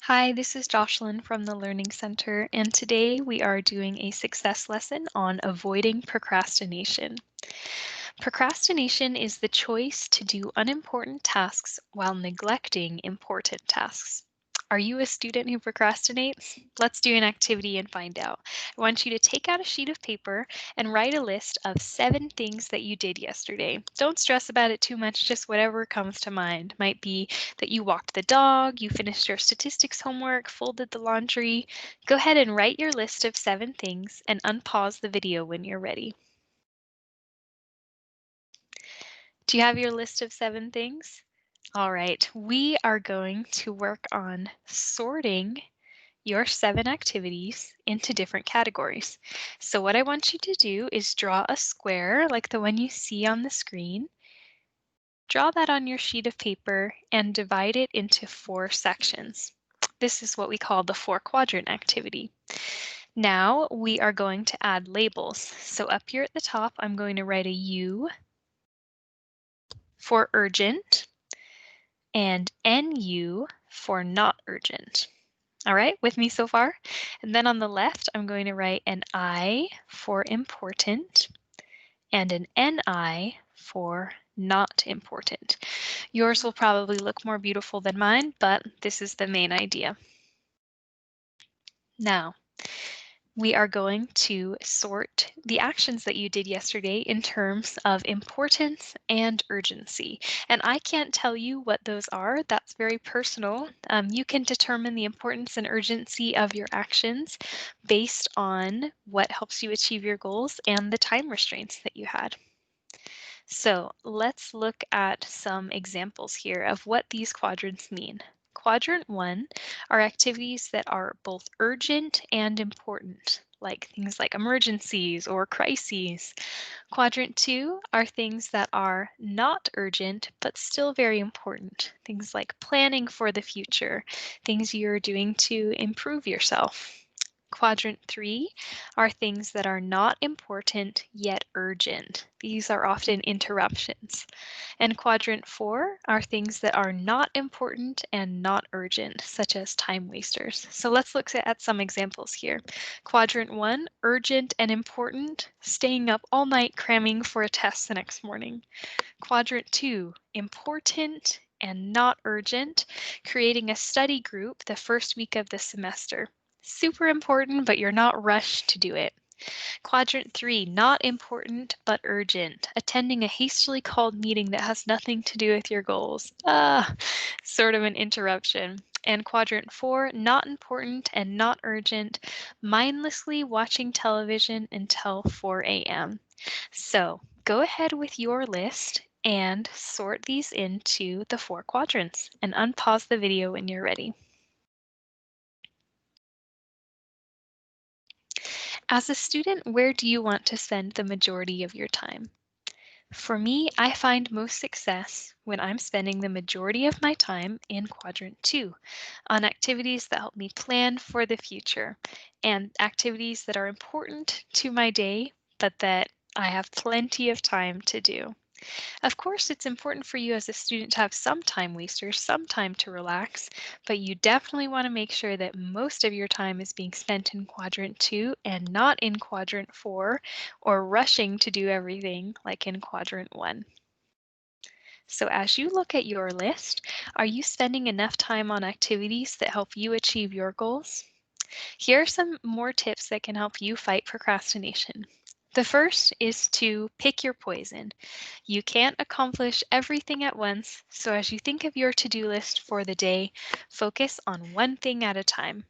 Hi, this is Jocelyn from the Learning Center, and today we are doing a success lesson on avoiding procrastination. Procrastination is the choice to do unimportant tasks while neglecting important tasks. Are you a student who procrastinates? Let's do an activity and find out. I want you to take out a sheet of paper and write a list of 7 things that you did yesterday. Don't stress about it too much, just whatever comes to mind. Might be that you walked the dog, you finished your statistics homework, folded the laundry. Go ahead and write your list of 7 things and unpause the video when you're ready. Do you have your list of 7 things? All right, we are going to work on sorting your 7 activities into different categories. So what I want you to do is draw a square like the one you see on the screen. Draw that on your sheet of paper and divide it into 4 sections. This is what we call the 4-quadrant activity. Now we are going to add labels. So up here at the top, I'm going to write a U for urgent and NU for not urgent. All right, with me so far? And then on the left, I'm going to write an I for important and an NI for not important. Yours will probably look more beautiful than mine, but this is the main idea. Now, we are going to sort the actions that you did yesterday in terms of importance and urgency. And I can't tell you what those are. That's very personal. You can determine the importance and urgency of your actions based on what helps you achieve your goals and the time restraints that you had. So let's look at some examples here of what these quadrants mean. Quadrant 1 are activities that are both urgent and important, like things like emergencies or crises. Quadrant 2 are things that are not urgent but still very important, things like planning for the future, things you're doing to improve yourself. Quadrant 3 are things that are not important yet urgent. These are often interruptions. And quadrant 4 are things that are not important and not urgent, such as time wasters. So let's look at some examples here. Quadrant 1, urgent and important, staying up all night cramming for a test the next morning. Quadrant 2, important and not urgent, creating a study group the first week of the semester. Super important, but you're not rushed to do it. Quadrant 3, not important but urgent, attending a hastily called meeting that has nothing to do with your goals. Sort of an interruption. And quadrant 4, not important and not urgent, mindlessly watching television until 4 a.m. So go ahead with your list and sort these into the 4 quadrants and unpause the video when you're ready. As a student, where do you want to spend the majority of your time? For me, I find most success when I'm spending the majority of my time in quadrant 2 on activities that help me plan for the future and activities that are important to my day, but that I have plenty of time to do. Of course, it's important for you as a student to have some time wasters, some time to relax, but you definitely want to make sure that most of your time is being spent in quadrant 2 and not in quadrant 4 or rushing to do everything like in quadrant 1. So as you look at your list, are you spending enough time on activities that help you achieve your goals? Here are some more tips that can help you fight procrastination. The first is to pick your poison. You can't accomplish everything at once, so as you think of your to-do list for the day, focus on one thing at a time.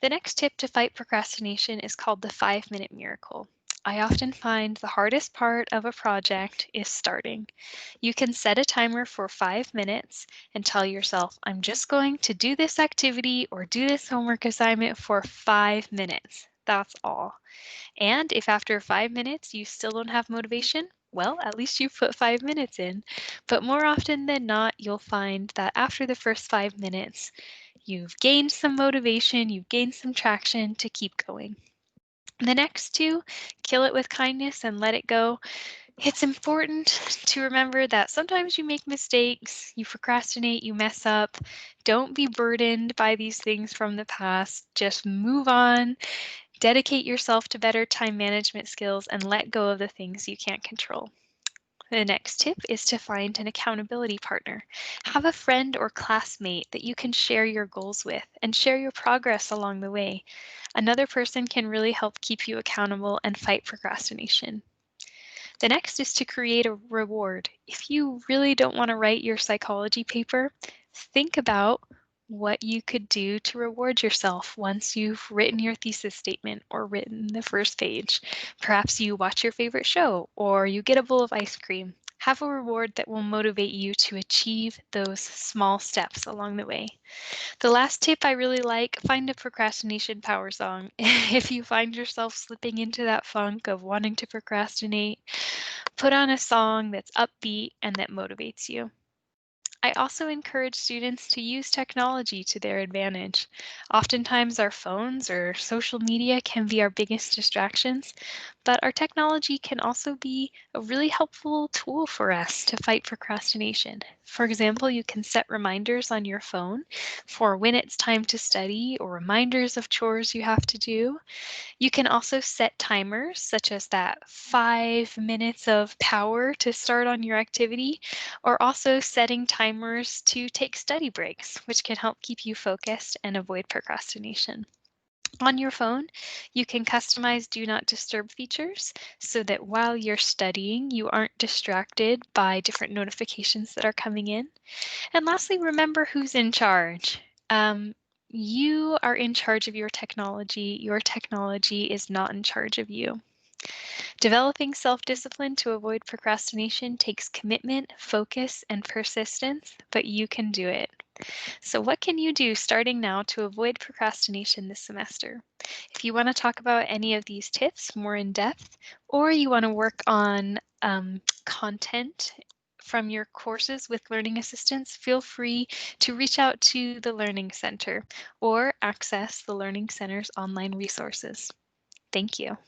The next tip to fight procrastination is called the 5-minute miracle. I often find the hardest part of a project is starting. You can set a timer for 5 minutes and tell yourself, I'm just going to do this activity or do this homework assignment for 5 minutes. That's all. And if after 5 minutes you still don't have motivation, well, at least you put 5 minutes in. But more often than not, you'll find that after the first 5 minutes, you've gained some motivation, you've gained some traction to keep going. The next two, kill it with kindness and let it go. It's important to remember that sometimes you make mistakes, you procrastinate, you mess up. Don't be burdened by these things from the past. Just move on, dedicate yourself to better time management skills, and let go of the things you can't control. The next tip is to find an accountability partner. Have a friend or classmate that you can share your goals with and share your progress along the way. Another person can really help keep you accountable and fight procrastination. The next is to create a reward. If you really don't want to write your psychology paper, think about what you could do to reward yourself once you've written your thesis statement or written the first page. Perhaps you watch your favorite show or you get a bowl of ice cream. Have a reward that will motivate you to achieve those small steps along the way. The last tip I really like, find a procrastination power song. If you find yourself slipping into that funk of wanting to procrastinate, put on a song that's upbeat and that motivates you. I also encourage students to use technology to their advantage. Oftentimes, our phones or social media can be our biggest distractions, but our technology can also be a really helpful tool for us to fight procrastination. For example, you can set reminders on your phone for when it's time to study or reminders of chores you have to do. You can also set timers, such as that 5 minutes of power to start on your activity, or also setting timers to take study breaks, which can help keep you focused and avoid procrastination. On your phone, you can customize Do Not Disturb features so that while you're studying, you aren't distracted by different notifications that are coming in. And lastly, remember who's in charge. Um, you are in charge of your technology. Your technology is not in charge of you. Developing self-discipline to avoid procrastination takes commitment, focus, and persistence, but you can do it. So what can you do starting now to avoid procrastination this semester? If you want to talk about any of these tips more in depth, or you want to work on content from your courses with learning assistants, feel free to reach out to the Learning Center or access the Learning Center's online resources. Thank you.